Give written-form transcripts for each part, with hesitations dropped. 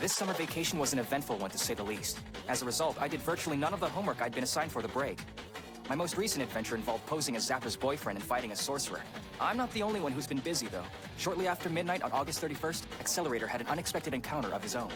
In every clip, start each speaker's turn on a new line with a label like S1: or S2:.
S1: This summer vacation was an eventful one, to say the least. As a result, I did virtually none of the homework I'd been assigned for the break. My most recent adventure involved posing as Zapper's boyfriend and fighting a sorcerer. I'm not the only one who's been busy, though. Shortly after midnight on August 31st, Accelerator had an unexpected encounter of his own.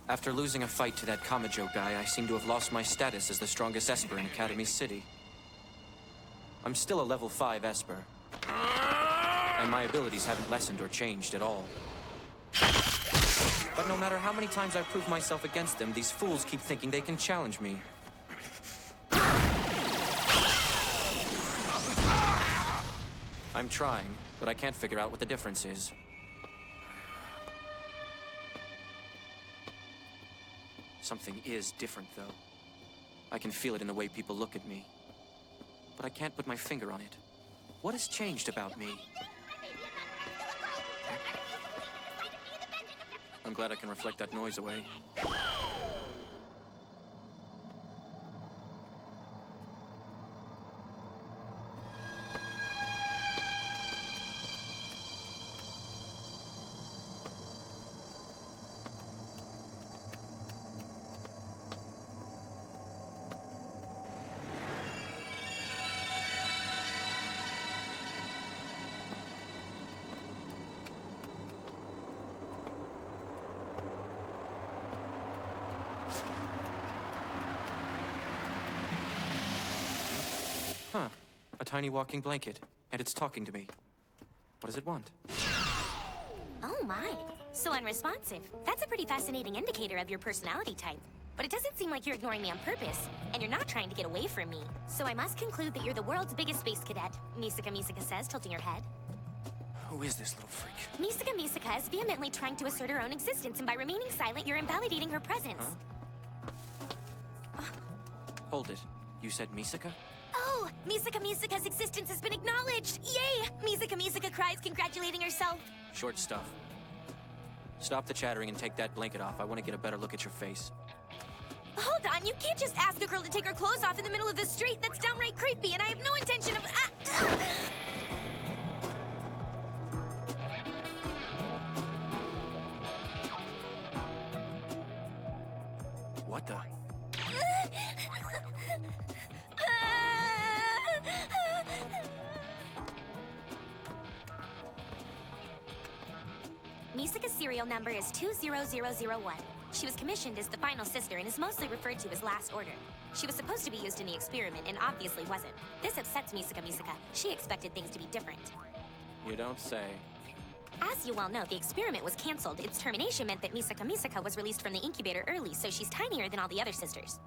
S2: After losing a fight to that Kamajo guy, I seem to have lost my status as the strongest Esper in Academy City. I'm still a level 5 Esper, and my abilities haven't lessened or changed at all. But no matter how many times I prove myself against them, these fools keep thinking they can challenge me. I'm trying, but I can't figure out what the difference is. Something is different, though. I can feel it in the way people look at me. But I can't put my finger on it. What has changed about me? I'm glad I can reflect that noise away. Huh. A tiny walking blanket, and it's talking to me. What does it want?
S3: Oh my, so unresponsive. That's a pretty fascinating indicator of your personality type. But it doesn't seem like you're ignoring me on purpose, and you're not trying to get away from me. So I must conclude that you're the world's biggest space cadet, Misaka says, tilting her head.
S2: Who is this little freak?
S3: Misaka is vehemently trying to assert her own existence, and by remaining silent, you're invalidating her presence.
S2: Huh? Hold it. You said Misaka?
S3: Oh, Misaka's existence has been acknowledged! Yay! Misaka cries, congratulating herself.
S2: Short stuff. Stop the chattering and take that blanket off. I want to get a better look at your face.
S3: Hold on, you can't just ask a girl to take her clothes off in the middle of the street. That's downright creepy, and I have no intention of...
S2: What the...
S3: Misaka's serial number is 20001. She was commissioned as the final sister and is mostly referred to as Last Order. She was supposed to be used in the experiment and obviously wasn't. This upsets Misaka. She expected things to be different.
S2: You don't say.
S3: As you well know, the experiment was canceled. Its termination meant that Misaka was released from the incubator early, so she's tinier than all the other sisters.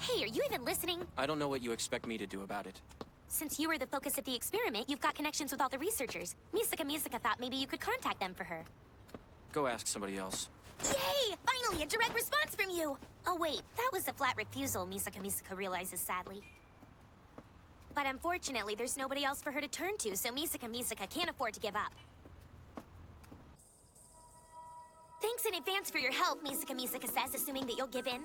S3: Hey, are you even listening?
S2: I don't know what you expect me to do about it.
S3: Since you were the focus of the experiment, you've got connections with all the researchers. Misaka thought maybe you could contact them for her.
S2: Go ask somebody else.
S3: Yay! Finally, a direct response from you! Oh wait, that was a flat refusal, Misaka realizes sadly. But unfortunately, there's nobody else for her to turn to, so Misaka can't afford to give up. Thanks in advance for your help, Misaka says, assuming that you'll give in.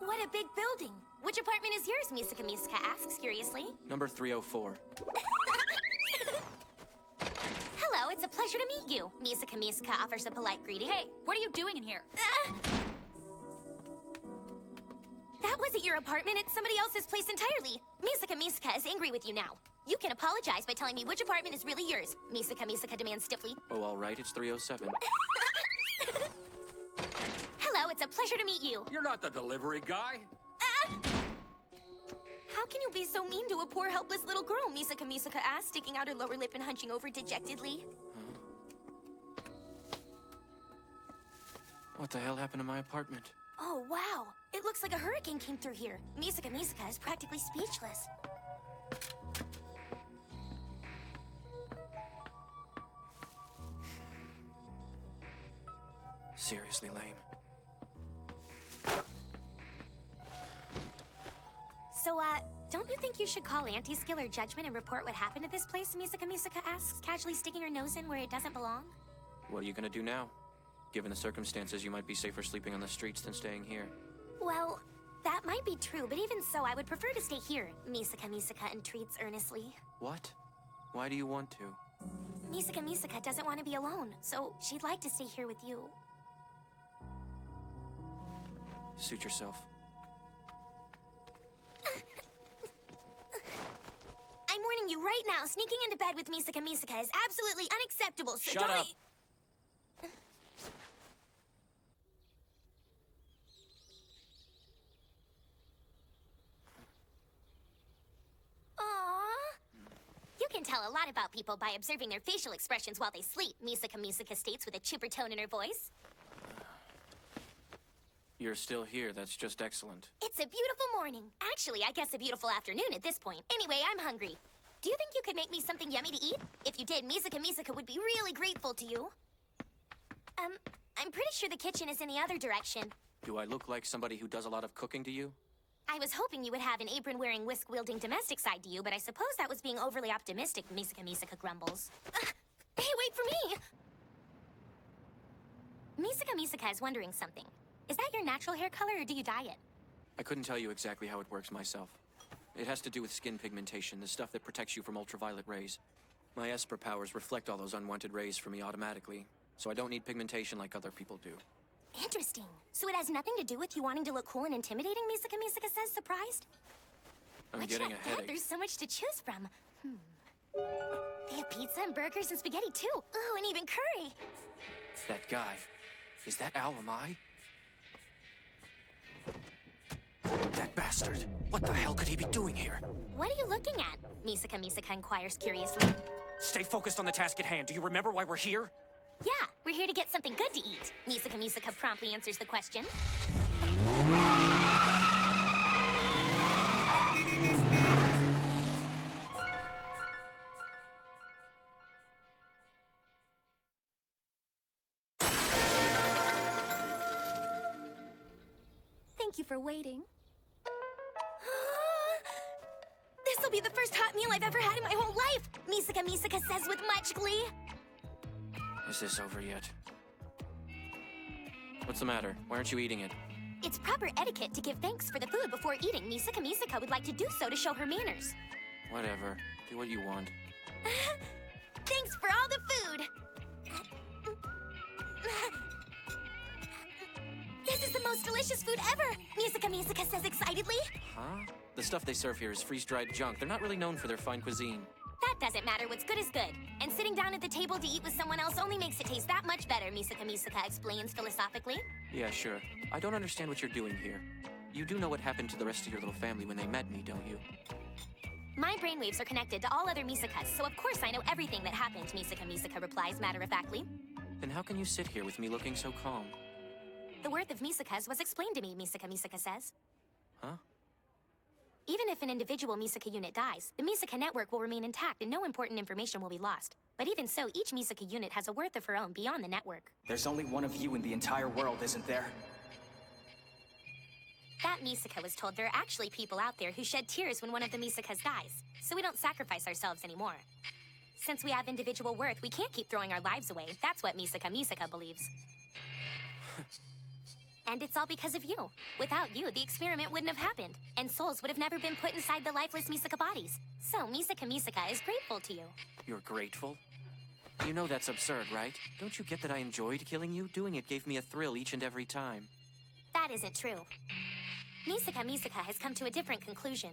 S3: What a big building! Which apartment is yours, Misaka asks curiously.
S2: Number 304.
S3: Hello, it's a pleasure to meet you. Misaka offers a polite greeting.
S4: Hey, what are you doing in here?
S3: That wasn't your apartment, it's somebody else's place entirely. Misaka is angry with you now. You can apologize by telling me which apartment is really yours. Misaka demands stiffly.
S2: Oh, all right, it's 307.
S3: Hello, it's a pleasure to meet you.
S5: You're not the delivery guy.
S3: How can you be so mean to a poor, helpless little girl? Misaka asks, sticking out her lower lip and hunching over dejectedly.
S2: What the hell happened to my apartment?
S3: Oh, wow. It looks like a hurricane came through here. Misaka is practically speechless.
S2: Seriously lame.
S3: So, don't you think you should call anti-skill or judgment and report what happened to this place? Misaka asks, casually sticking her nose in where it doesn't belong.
S2: What are you gonna do now? Given the circumstances, you might be safer sleeping on the streets than staying here.
S3: Well, that might be true, but even so, I would prefer to stay here, Misaka entreats earnestly.
S2: What? Why do you want to?
S3: Misaka doesn't want to be alone, so she'd like to stay here with you.
S2: Suit yourself.
S3: I'm warning you right now, sneaking into bed with Misaka is absolutely unacceptable, so
S2: Shut up!
S3: You can tell a lot about people by observing their facial expressions while they sleep, Misaka states with a chipper tone in her voice.
S2: You're still here, that's just excellent.
S3: It's a beautiful morning. Actually, I guess a beautiful afternoon at this point. Anyway, I'm hungry. Do you think you could make me something yummy to eat? If you did, Misaka would be really grateful to you. I'm pretty sure the kitchen is in the other direction.
S2: Do I look like somebody who does a lot of cooking to you?
S3: I was hoping you would have an apron-wearing, whisk-wielding domestic side to you, but I suppose that was being overly optimistic, Misaka grumbles. Hey, wait for me! Misaka is wondering something. Is that your natural hair color, or do you dye it?
S2: I couldn't tell you exactly how it works myself. It has to do with skin pigmentation, the stuff that protects you from ultraviolet rays. My Esper powers reflect all those unwanted rays from me automatically, so I don't need pigmentation like other people do.
S3: Interesting. So it has nothing to do with you wanting to look cool and intimidating, Misaka says, surprised?
S2: I'm
S3: Which
S2: getting
S3: I
S2: a
S3: bet
S2: headache.
S3: there's so much to choose from. They have pizza and burgers and spaghetti, too. Ooh, and even curry.
S2: That guy. Is that Alamai? That bastard! What the hell could he be doing here?
S3: What are you looking at? Misaka inquires curiously.
S1: Stay focused on the task at hand. Do you remember why we're here?
S3: Yeah, we're here to get something good to eat. Misaka promptly answers the question. Thank you for waiting. This'll be the first hot meal I've ever had in my whole life, Misaka says with much glee.
S2: Is this over yet? What's the matter? Why aren't you eating it?
S3: It's proper etiquette to give thanks for the food before eating. Misaka would like to do so to show her manners.
S2: Whatever. Do what you want.
S3: Thanks for all the food! This is the most delicious food ever! Misaka says excitedly.
S2: Huh? The stuff they serve here is freeze-dried junk. They're not really known for their fine cuisine.
S3: That doesn't matter. What's good is good. And sitting down at the table to eat with someone else only makes it taste that much better, Misaka explains philosophically.
S2: Yeah, sure. I don't understand what you're doing here. You do know what happened to the rest of your little family when they met me, don't you?
S3: My brainwaves are connected to all other Misakas, so of course I know everything that happened, Misaka replies matter-of-factly.
S2: Then how can you sit here with me looking so calm?
S3: The worth of Misakas was explained to me, Misaka says.
S2: Huh?
S3: Even if an individual Misaka unit dies, the Misaka network will remain intact and no important information will be lost. But even so, each Misaka unit has a worth of her own beyond the network.
S1: There's only one of you in the entire world, isn't there?
S3: That Misaka was told there are actually people out there who shed tears when one of the Misakas dies, so we don't sacrifice ourselves anymore. Since we have individual worth, we can't keep throwing our lives away. That's what Misaka believes. And it's all because of you. Without you, the experiment wouldn't have happened, and souls would have never been put inside the lifeless Misaka bodies. So Misaka is grateful to you.
S2: You're grateful? You know that's absurd, right? Don't you get that I enjoyed killing you? Doing it gave me a thrill each and every time.
S3: That isn't true. Misaka has come to a different conclusion.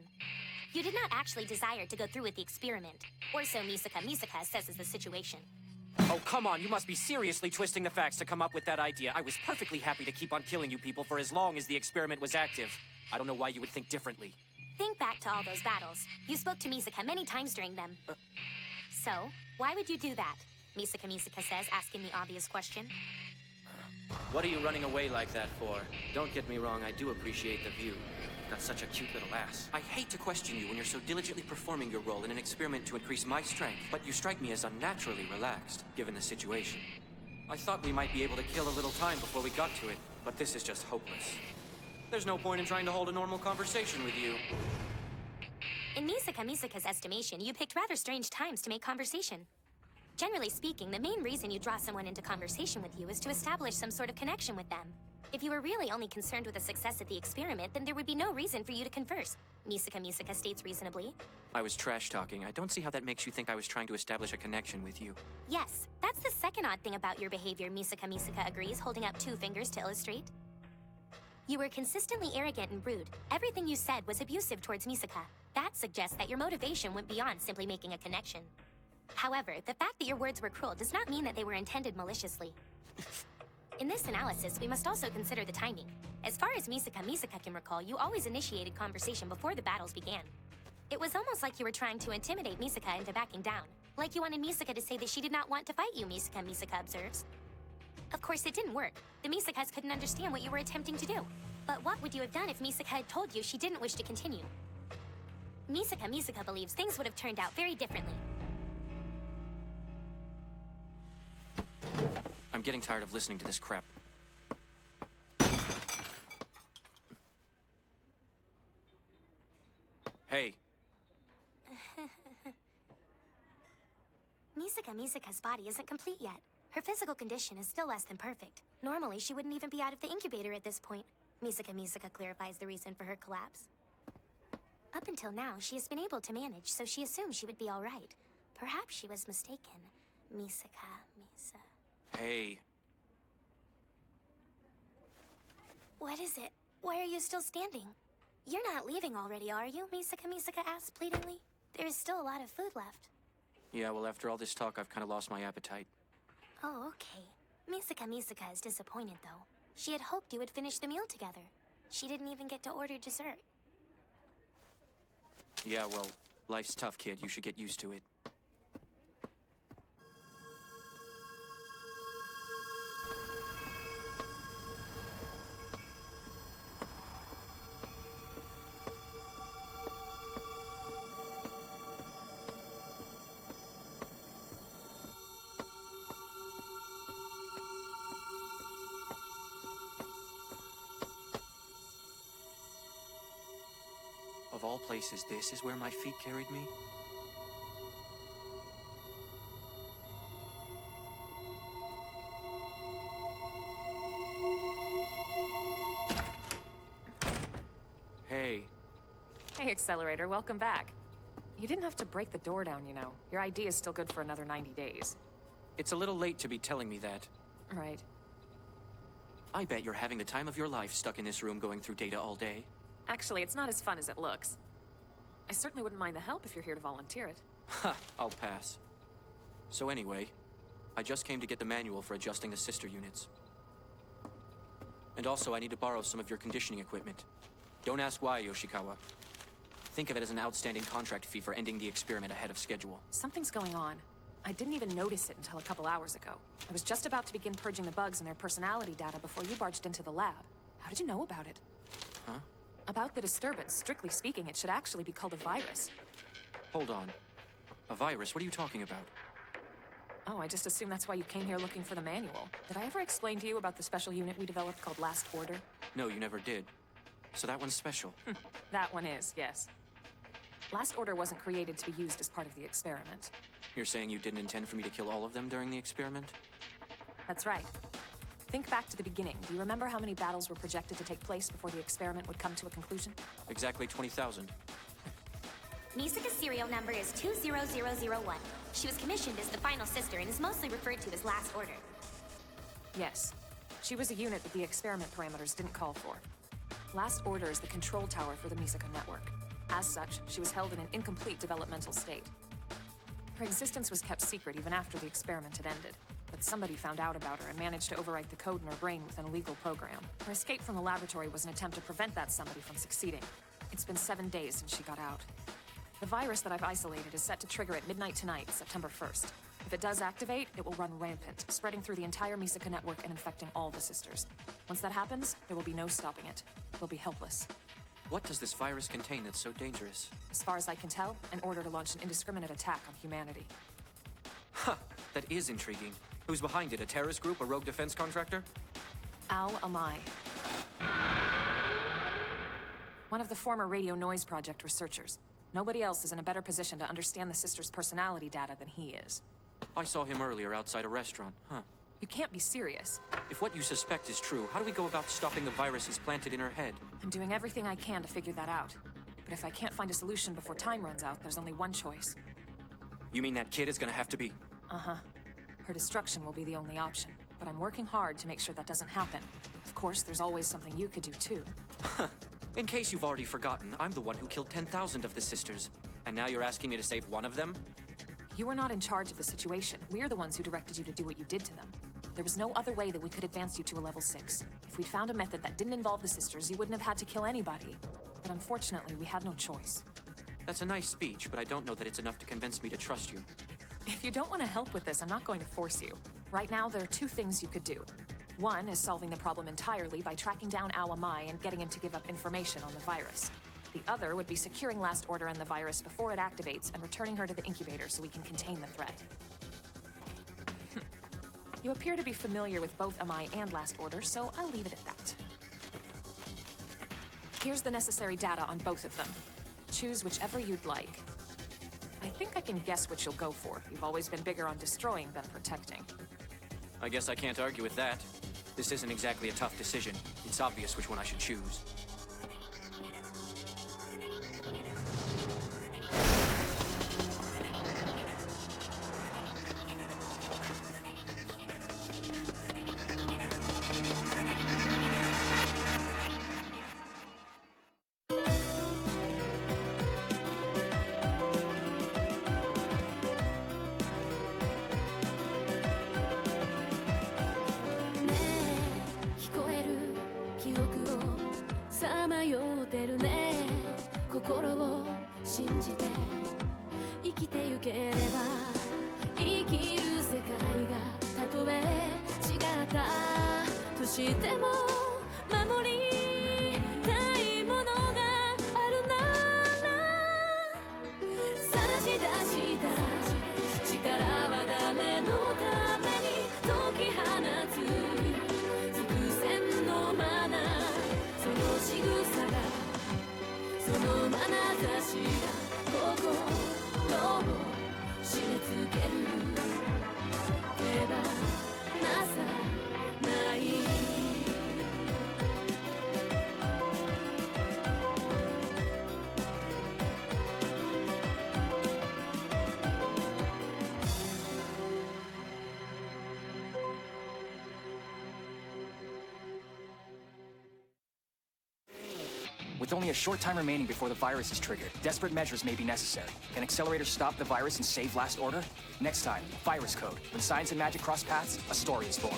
S3: You did not actually desire to go through with the experiment, or so Misaka says is the situation.
S2: Oh, come on, you must be seriously twisting the facts to come up with that idea. I was perfectly happy to keep on killing you people for as long as the experiment was active. I don't know why you would think differently.
S3: Think back to all those battles. You spoke to Misaka many times during them. So, why would you do that? Misaka says, asking the obvious question.
S2: What are you running away like that for? Don't get me wrong, I do appreciate the view. You've got such a cute little ass. I hate to question you when you're so diligently performing your role in an experiment to increase my strength, but you strike me as unnaturally relaxed, given the situation. I thought we might be able to kill a little time before we got to it, but this is just hopeless. There's no point in trying to hold a normal conversation with you.
S3: In Misaka's estimation, you picked rather strange times to make conversation. Generally speaking, the main reason you draw someone into conversation with you is to establish some sort of connection with them. If you were really only concerned with the success of the experiment, then there would be no reason for you to converse, Misaka states reasonably.
S2: I was trash-talking. I don't see how that makes you think I was trying to establish a connection with you.
S3: Yes, that's the second odd thing about your behavior, Misaka agrees, holding up 2 fingers to illustrate. You were consistently arrogant and rude. Everything you said was abusive towards Misaka. That suggests that your motivation went beyond simply making a connection. However, the fact that your words were cruel does not mean that they were intended maliciously. In this analysis, we must also consider the timing. As far as Misaka can recall, you always initiated conversation before the battles began. It was almost like you were trying to intimidate Misaka into backing down. Like you wanted Misaka to say that she did not want to fight you, Misaka observes. Of course, it didn't work. The Misakas couldn't understand what you were attempting to do. But what would you have done if Misaka had told you she didn't wish to continue? Misaka believes things would have turned out very differently.
S2: I'm getting tired of listening to this crap. Hey.
S3: Misaka's body isn't complete yet. Her physical condition is still less than perfect. Normally, she wouldn't even be out of the incubator at this point. Misaka clarifies the reason for her collapse. Up until now, she has been able to manage, so she assumed she would be all right. Perhaps she was mistaken. Misa.
S2: Hey.
S3: What is it? Why are you still standing? You're not leaving already, are you? Misaka asks pleadingly. There is still a lot of food left.
S2: Yeah, well, after all this talk, I've kind of lost my appetite.
S3: Oh, okay. Misaka is disappointed, though. She had hoped you would finish the meal together. She didn't even get to order dessert.
S2: Yeah, well, life's tough, kid. You should get used to it. Of all places, this is where my feet carried me? Hey.
S4: Hey, Accelerator, welcome back. You didn't have to break the door down, you know. Your ID is still good for another 90 days.
S2: It's a little late to be telling me that.
S4: Right.
S2: I bet you're having the time of your life stuck in this room going through data all day.
S4: Actually, it's not as fun as it looks. I certainly wouldn't mind the help if you're here to volunteer it.
S2: Ha, I'll pass. So anyway, I just came to get the manual for adjusting the sister units. And also, I need to borrow some of your conditioning equipment. Don't ask why, Yoshikawa. Think of it as an outstanding contract fee for ending the experiment ahead of schedule.
S4: Something's going on. I didn't even notice it until a couple hours ago. I was just about to begin purging the bugs in their personality data before you barged into the lab. How did you know about it?
S2: Huh?
S4: About the disturbance. Strictly speaking, it should actually be called a virus.
S2: Hold on. A virus? What are you talking about?
S4: Oh, I just assumed that's why you came here looking for the manual. Did I ever explain to you about the special unit we developed called Last Order?
S2: No, you never did. So that one's special.
S4: That one is, yes. Last Order wasn't created to be used as part of the experiment.
S2: You're saying you didn't intend for me to kill all of them during the experiment?
S4: That's right. Think back to the beginning. Do you remember how many battles were projected to take place before the experiment would come to a conclusion?
S2: Exactly 20,000.
S3: Misaka's serial number is 20001. She was commissioned as the final sister and is mostly referred to as Last Order.
S4: Yes. She was a unit that the experiment parameters didn't call for. Last Order is the control tower for the Misaka network. As such, she was held in an incomplete developmental state. Her existence was kept secret even after the experiment had ended, but somebody found out about her and managed to overwrite the code in her brain with an illegal program. Her escape from the laboratory was an attempt to prevent that somebody from succeeding. It's been 7 days since she got out. The virus that I've isolated is set to trigger at midnight tonight, September 1st. If it does activate, it will run rampant, spreading through the entire Misaka network and infecting all the sisters. Once that happens, there will be no stopping it. They'll be helpless.
S2: What does this virus contain that's so dangerous?
S4: As far as I can tell, an order to launch an indiscriminate attack on humanity.
S2: Huh, that is intriguing. Who's behind it, a terrorist group, a rogue defense contractor?
S4: Al Amai. One of the former Radio Noise Project researchers. Nobody else is in a better position to understand the sister's personality data than he is.
S2: I saw him earlier outside a restaurant. Huh.
S4: You can't be serious.
S2: If what you suspect is true, how do we go about stopping the viruses planted in her head?
S4: I'm doing everything I can to figure that out. But if I can't find a solution before time runs out, there's only one choice.
S2: You mean that kid is gonna have to be...
S4: Uh-huh. Her destruction will be the only option. But I'm working hard to make sure that doesn't happen. Of course, there's always something you could do, too.
S2: In case you've already forgotten, I'm the one who killed 10,000 of the sisters. And now you're asking me to save one of them?
S4: You were not in charge of the situation. We're the ones who directed you to do what you did to them. There was no other way that we could advance you to a level 6. If we'd found a method that didn't involve the sisters, you wouldn't have had to kill anybody. But unfortunately, we had no choice.
S2: That's a nice speech, but I don't know that it's enough to convince me to trust you.
S4: If you don't want to help with this, I'm not going to force you. Right now, there are 2 things you could do. One is solving the problem entirely by tracking down Awamai and getting him to give up information on the virus. The other would be securing Last Order and the virus before it activates and returning her to the incubator so we can contain the threat. You appear to be familiar with both Amai and Last Order, so I'll leave it at that. Here's the necessary data on both of them. Choose whichever you'd like. I think I can guess what you'll go for. You've always been bigger on destroying than protecting.
S2: I guess I can't argue with that. This isn't exactly a tough decision. It's obvious which one I should choose.
S1: With only a short time remaining before the virus is triggered, desperate measures may be necessary. Can Accelerator stop the virus and save Last Order? Next time, Virus Code. When science and magic cross paths, a story is born.